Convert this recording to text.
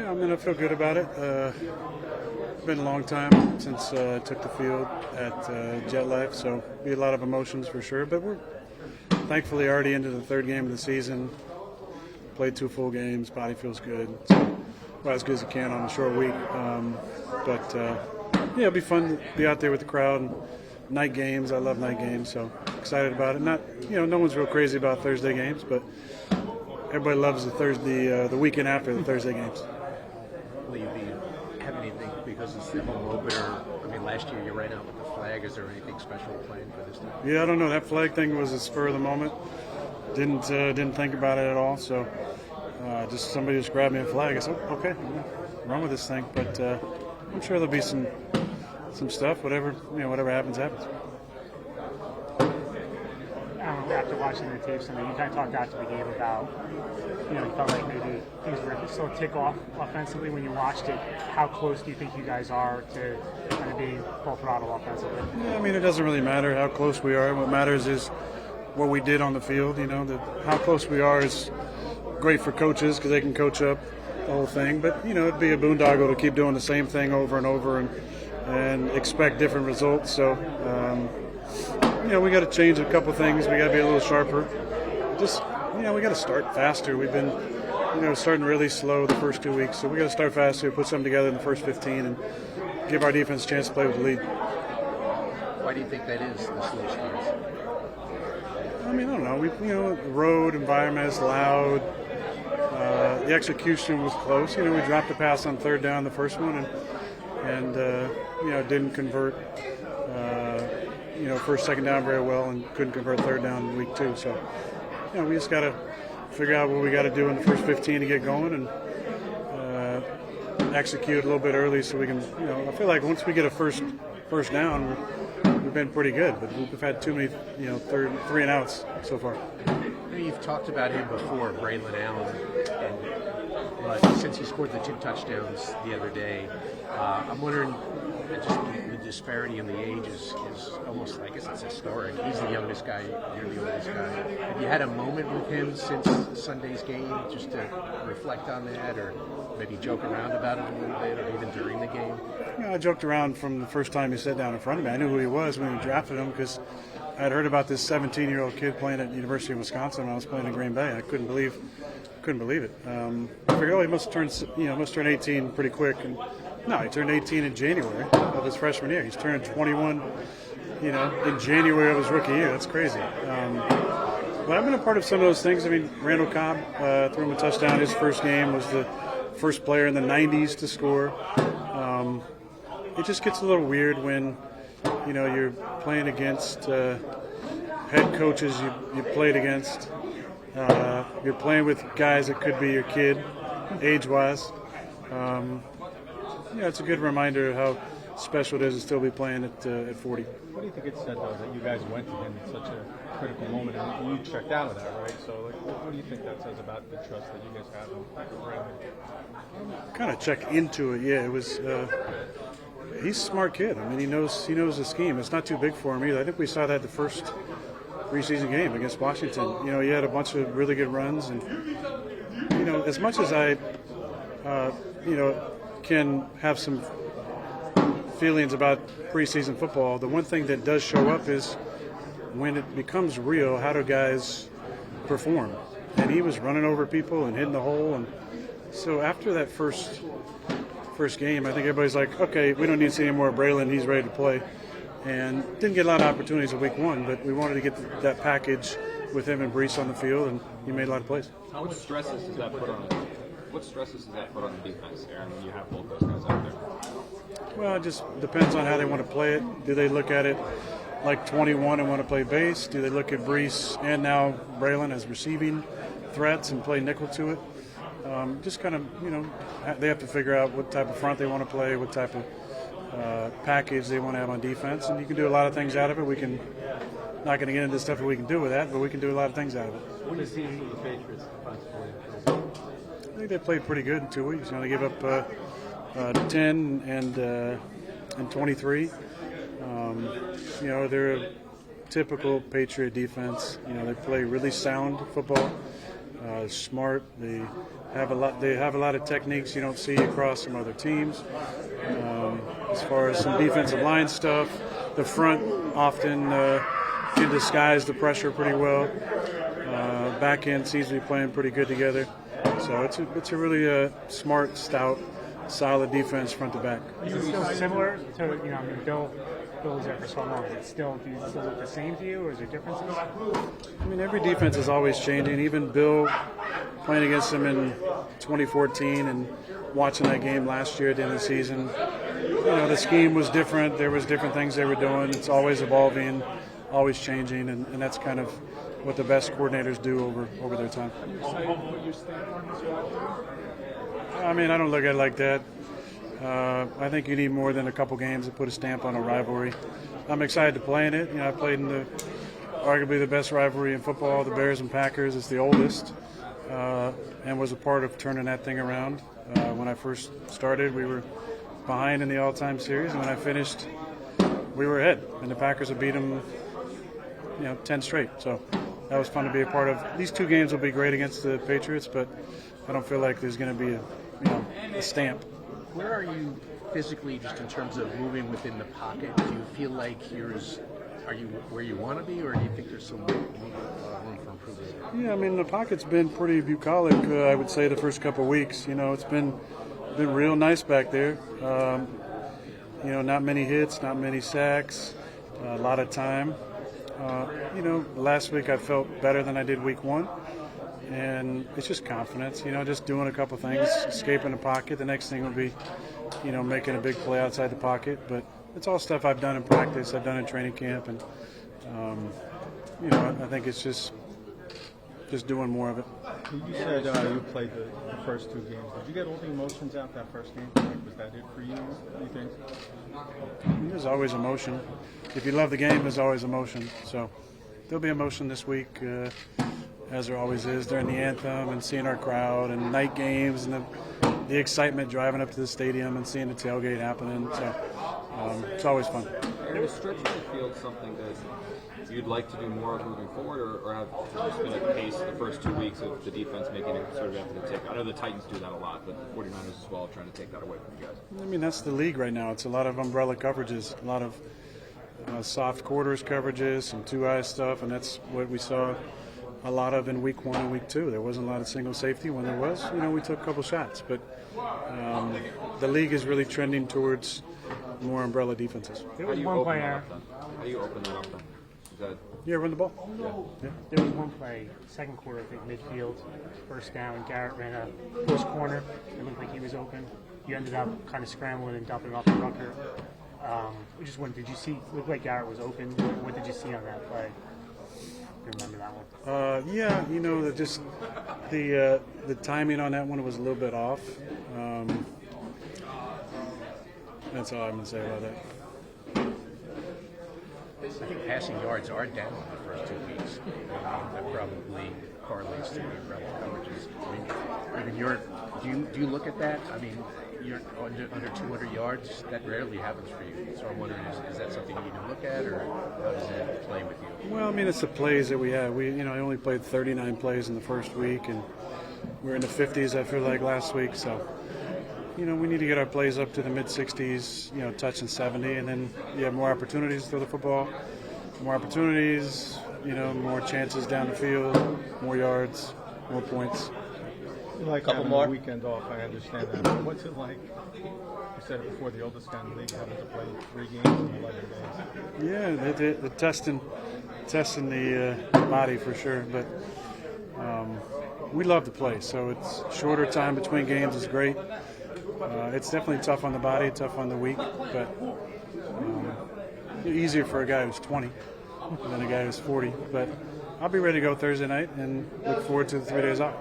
Yeah, I mean, I feel good about it. It's been a long time since I took the field at MetLife, so be a lot of emotions for sure. But we're thankfully already into the third game of the season. Played 2 full games. Body feels good. So, well, as good as it can on a short week. Yeah, it'll be fun to be out there with the crowd. And night games. I love night games, so excited about it. Not, no one's real crazy about Thursday games, but everybody loves the weekend after the Thursday games. Will you have anything because it's the home opener? I mean, last year you ran out with the flag. Is there anything special planned for this time? Yeah, I don't know. That flag thing was a spur of the moment. Didn't think about it at all. So just somebody just grabbed me a flag. I said, okay, run with this thing. But I'm sure there'll be some stuff. Whatever happens, happens. After watching the tapes, you kind of talked after the game about, you felt like maybe things were still a tick off offensively when you watched it. How close do you think you guys are to kind of being full throttle offensively? Yeah, I mean, it doesn't really matter how close we are. What matters is what we did on the field. How close we are is great for coaches because they can coach up the whole thing. But, it'd be a boondoggle to keep doing the same thing over and over and expect different results. So, we got to change a couple things. We got to be a little sharper. Just, we got to start faster. We've been, starting really slow the first 2 weeks. So we got to start faster, put something together in the first 15, and give our defense a chance to play with the lead. Why do you think that is, the slow starts? I mean, I don't know. The road environment is loud. The execution was close. We dropped a pass on third down the first one, and didn't convert. First, second down very well, and couldn't convert third down in week 2. So, we just got to figure out what we got to do in the first 15 to get going, and execute a little bit early so we can. I feel like once we get a first down, we've been pretty good, but we've had too many, 3 and outs so far. You've talked about him before, Braylon Allen, but since he scored the 2 touchdowns the other day, I'm wondering, just the disparity in the age is almost, I guess it's historic. He's the youngest guy, you're the oldest guy. Have you had a moment with him since Sunday's game just to reflect on that, or maybe joke around about it a little bit, or even during the game? I joked around from the first time he sat down in front of me. I knew who he was when we drafted him because I had heard about this 17-year-old kid playing at the University of Wisconsin when I was playing in Green Bay. I couldn't believe it. I figured, he must turn 18 pretty quick. And no, he turned 18 in January of his freshman year. He's turning 21, in January of his rookie year. That's crazy. But I've been a part of some of those things. I mean, Randall Cobb threw him a touchdown. His first game was the first player in the 90s to score. It just gets a little weird when, you're playing against head coaches you played against. You're playing with guys that could be your kid, age-wise. It's a good reminder of how special it is to still be playing at 40. What do you think it said, though, that you guys went to him in such a critical moment, and you checked out of that, right? So, what do you think that says about the trust that you guys have in him? Kind of check into it, yeah. It was. He's a smart kid. I mean, he knows the scheme. It's not too big for him either. I think we saw that the first preseason game against Washington. He had a bunch of really good runs, and as much as I, can have some feelings about preseason football, the one thing that does show up is when it becomes real, how do guys perform? And he was running over people and hitting the hole, and so after that first game, I think everybody's like, okay, we don't need to see any more of Braylon. He's ready to play. And didn't get a lot of opportunities in week 1, but we wanted to get that package with him and Brees on the field, and he made a lot of plays. What stresses does that put on the defense, Aaron, when you have both those guys out there? Well, it just depends on how they want to play it. Do they look at it like 21 and want to play base? Do they look at Brees and now Braylon as receiving threats and play nickel to it? Just kind of, they have to figure out what type of front they want to play, what type of package they want to have on defense, and you can do a lot of things out of it. We can, not going to get into the stuff that we can do with that, but we can do a lot of things out of it. What do you see from the Patriots defensively? I think they played pretty good in 2 weeks. They give up 10 and 23. They're a typical Patriot defense. They play really sound football. Smart. They have a lot. They have a lot of techniques you don't see across some other teams. As far as some defensive line stuff, the front often can disguise the pressure pretty well. Back end seems to be playing pretty good together. So it's a really smart, stout, solid defense front to back. Is it still similar to, I mean, Bill was there for so long? Do you still look the same to you, or is there differences? I mean, every defense is always changing. Even Bill playing against him in 2014 and watching that game last year at the end of the season, the scheme was different. There was different things they were doing. It's always evolving, always changing, and that's kind of what the best coordinators do over their time. I mean, I don't look at it like that. I think you need more than a couple games to put a stamp on a rivalry. I'm excited to play in it. I played in arguably the best rivalry in football, the Bears and Packers. It's the oldest, and was a part of turning that thing around. When I first started, we were behind in the all-time series, and when I finished, we were ahead, and the Packers have beat them, 10 straight. So that was fun to be a part of. These two games will be great against the Patriots, but I don't feel like there's going to be a stamp. Where are you physically, just in terms of moving within the pocket? Do you feel like are you where you want to be, or do you think there's some room for improvement? Yeah, I mean, the pocket's been pretty bucolic, I would say, the first couple of weeks. It's been real nice back there. Not many hits, not many sacks, a lot of time. Last week I felt better than I did week one. And it's just confidence, just doing a couple things, escaping the pocket. The next thing will be, making a big play outside the pocket. But it's all stuff I've done in practice, I've done in training camp, and I think it's just doing more of it. You said you played the first two games. Did you get all the emotions out that first game? Was that it for you think? There's always emotion. If you love the game, there's always emotion. So there'll be emotion this week. As there always is during the anthem and seeing our crowd and night games and the excitement driving up to the stadium and seeing the tailgate happening. So it's always fun. Aaron, is stretching the field something that you'd like to do more of moving forward, or have just been at pace the first 2 weeks of the defense making it sort of after the take? I know the Titans do that a lot, but the 49ers as well trying to take that away from you guys. I mean, that's the league right now. It's a lot of umbrella coverages, a lot of soft quarters coverages, some two-eye stuff, and that's what we saw a lot of in week one and week two. There wasn't a lot of single safety. When there was, we took a couple shots. But the league is really trending towards more umbrella defenses. There was one play, How do you open that up then? Is that Yeah, run the ball. Yeah. There was one play, second quarter, I think, midfield, first down. Garrett ran a post corner. It looked like he was open. You ended up kind of scrambling and dumping it off the Rucker. We just wondered, did you see? Looked like Garrett was open. What did you see on that play? Remember that one? Yeah, the timing on that one was a little bit off. That's all I'm going to say about that. I think passing yards are down in the first 2 weeks. That probably correlates to the umbrella coverages. I mean, do you look at that? I mean, you're under 200 yards. That rarely happens for you. So I'm wondering, is that something you need to look at, or how does that play with you? Well, I mean, it's the plays that we have. I only played 39 plays in the first week, and we're in the 50s, I feel like, last week. So, we need to get our plays up to the mid-60s, touching 70, and then you have more opportunities to throw the football, more opportunities, more chances down the field, more yards, more points. Like having a weekend off, I understand that. But what's it like? You said it before, the oldest guy in the league having to play 3 games in 11 days. Yeah, they're testing the body for sure, but we love to play. So it's shorter time between games is great. It's definitely tough on the body, tough on the week, but easier for a guy who's 20 than a guy who's 40. But I'll be ready to go Thursday night and look forward to the 3 days off.